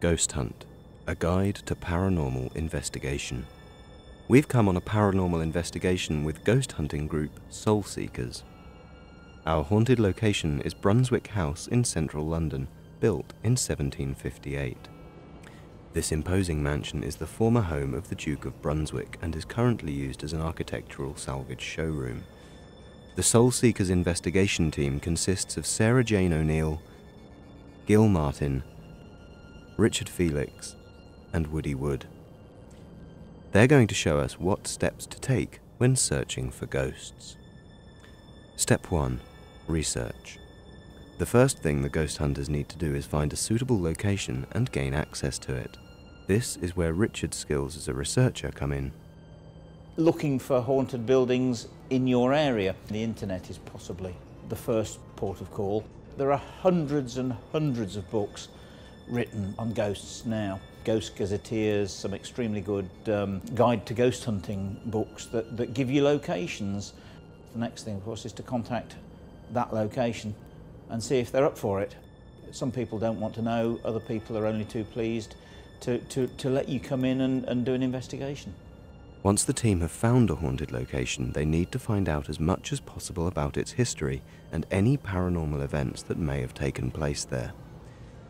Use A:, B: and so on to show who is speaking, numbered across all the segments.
A: Ghost Hunt, a guide to paranormal investigation. We've come on a paranormal investigation with ghost hunting group Soul Seekers. Our haunted location is Brunswick House in central London, built in 1758. This imposing mansion is the former home of the Duke of Brunswick and is currently used as an architectural salvage showroom. The Soul Seekers investigation team consists of Sarah Jane O'Neill, Gil Martin, Richard Felix, and Woody Wood. They're going to show us what steps to take when searching for ghosts. Step 1. Research. The first thing the ghost hunters need to do is find a suitable location and gain access to it. This is where Richard's skills as a researcher come in.
B: Looking for haunted buildings in your area. The internet is possibly the first port of call. There are hundreds and hundreds of books written on ghosts now. Ghost gazetteers, some extremely good guide to ghost hunting books that give you locations. The next thing, of course, is to contact that location and see if they're up for it. Some people don't want to know, other people are only too pleased to let you come in and do an investigation.
A: Once the team have found a haunted location, they need to find out as much as possible about its history and any paranormal events that may have taken place there.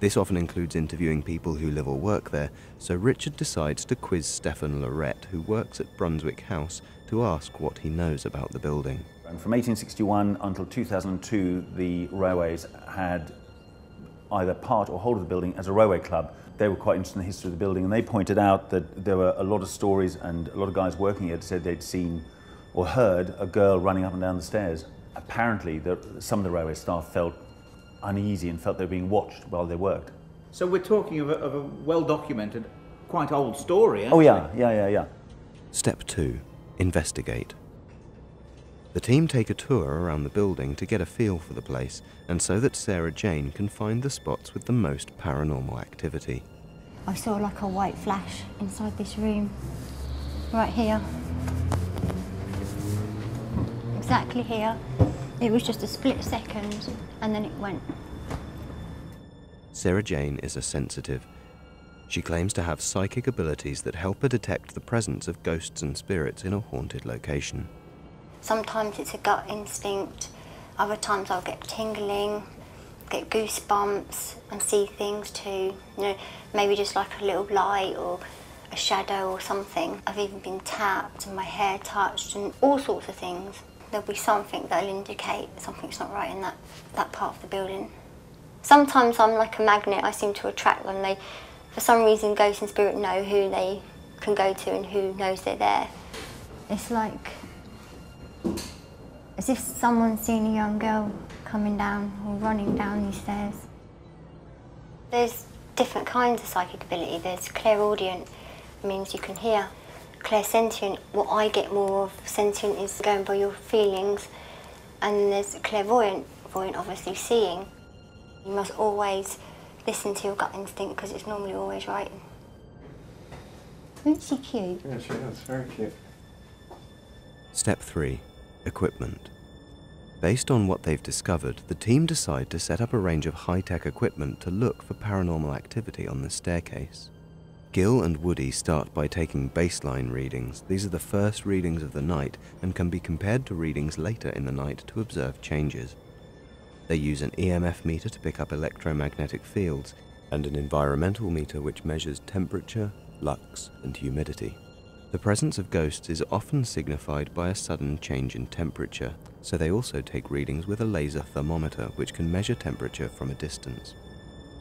A: This often includes interviewing people who live or work there, so Richard decides to quiz Stephen Lorette, who works at Brunswick House, to ask what he knows about the building.
C: And from 1861 until 2002, the railways had either part or whole of the building as a railway club. They were quite interested in the history of the building, and they pointed out that there were a lot of stories, and a lot of guys working here said they'd seen or heard a girl running up and down the stairs. Apparently, some of the railway staff felt uneasy and felt they were being watched while they worked.
B: So we're talking of a well-documented, quite old story,
C: actually. Oh yeah.
A: Step 2. Investigate. The team take a tour around the building to get a feel for the place, and so that Sarah Jane can find the spots with the most paranormal activity.
D: I saw like a white flash inside this room, right here. Exactly here. It was just a split second, and then it went.
A: Sarah Jane is a sensitive. She claims to have psychic abilities that help her detect the presence of ghosts and spirits in a haunted location.
D: Sometimes it's a gut instinct, other times I'll get tingling, get goosebumps and see things too. You know, maybe just like a little light or a shadow or something. I've even been tapped and my hair touched and all sorts of things. There'll be something that'll indicate something's not right in that part of the building. Sometimes I'm like a magnet, I seem to attract them. For some reason, ghosts and spirit know who they can go to and who knows they're there. It's like as if someone's seen a young girl coming down or running down these stairs. There's different kinds of psychic ability. There's clairaudient, means you can hear. Clairsentient, what I get more of, sentient is going by your feelings, and there's clairvoyant, voyant obviously seeing. You must always listen to your gut instinct because it's normally always right. Isn't she cute?
E: Yeah, she is, very cute.
A: Step 3. Equipment. Based on what they've discovered, the team decide to set up a range of high-tech equipment to look for paranormal activity on the staircase. Gil and Woody start by taking baseline readings. These are the first readings of the night and can be compared to readings later in the night to observe changes. They use an EMF meter to pick up electromagnetic fields and an environmental meter which measures temperature, lux, and humidity. The presence of ghosts is often signified by a sudden change in temperature, so they also take readings with a laser thermometer which can measure temperature from a distance.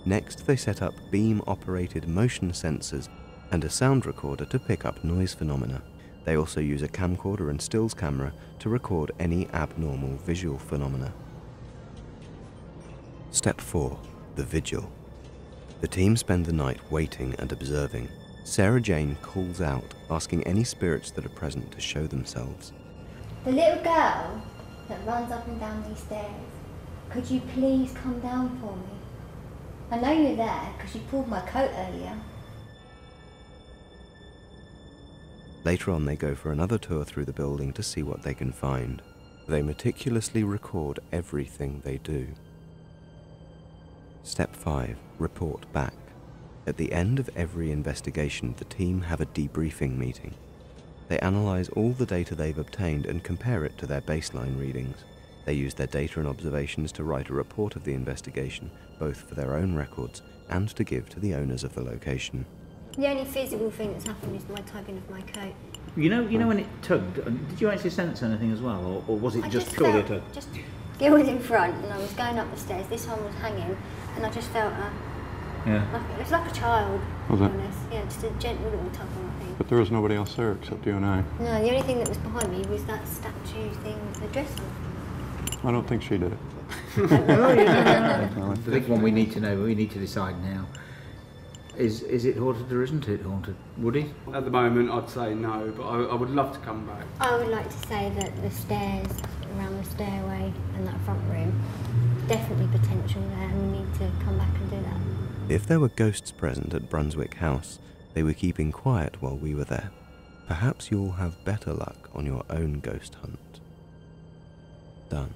A: Next, they set up beam-operated motion sensors and a sound recorder to pick up noise phenomena. They also use a camcorder and stills camera to record any abnormal visual phenomena. Step 4. The Vigil. The team spend the night waiting and observing. Sarah Jane calls out, asking any spirits that are present to show themselves.
D: The little girl that runs up and down these stairs, could you please come down for me? I know you're there because you pulled my coat earlier.
A: Later on, they go for another tour through the building to see what they can find. They meticulously record everything they do. Step 5. Report back. At the end of every investigation, the team have a debriefing meeting. They analyze all the data they've obtained and compare it to their baseline readings. They use their data and observations to write a report of the investigation, both for their own records and to give to the owners of the location.
D: The only physical thing that's happened is my tugging of my coat.
B: You know when it tugged, did you actually sense anything as well, or was it
D: I
B: just purely a tug?
D: It was in front, and I was going up the stairs. This one was hanging, and I just felt it was like a child.
E: Was
D: to
E: it?
D: be honest. Yeah, just a gentle little tug on my thing.
E: But there was nobody else there except you and I.
D: No, the only thing that was behind me was that statue thing with the dress on.
E: I don't think she did it.
B: The big one we need to know, we need to decide now, is it haunted or isn't it haunted? Woody?
F: At the moment, I'd say no, but I would love to come back.
D: I would like to say that the stairs around the stairway and that front room, definitely potential there, and we need to come back and do that.
A: If there were ghosts present at Brunswick House, they were keeping quiet while we were there. Perhaps you'll have better luck on your own ghost hunt. Done.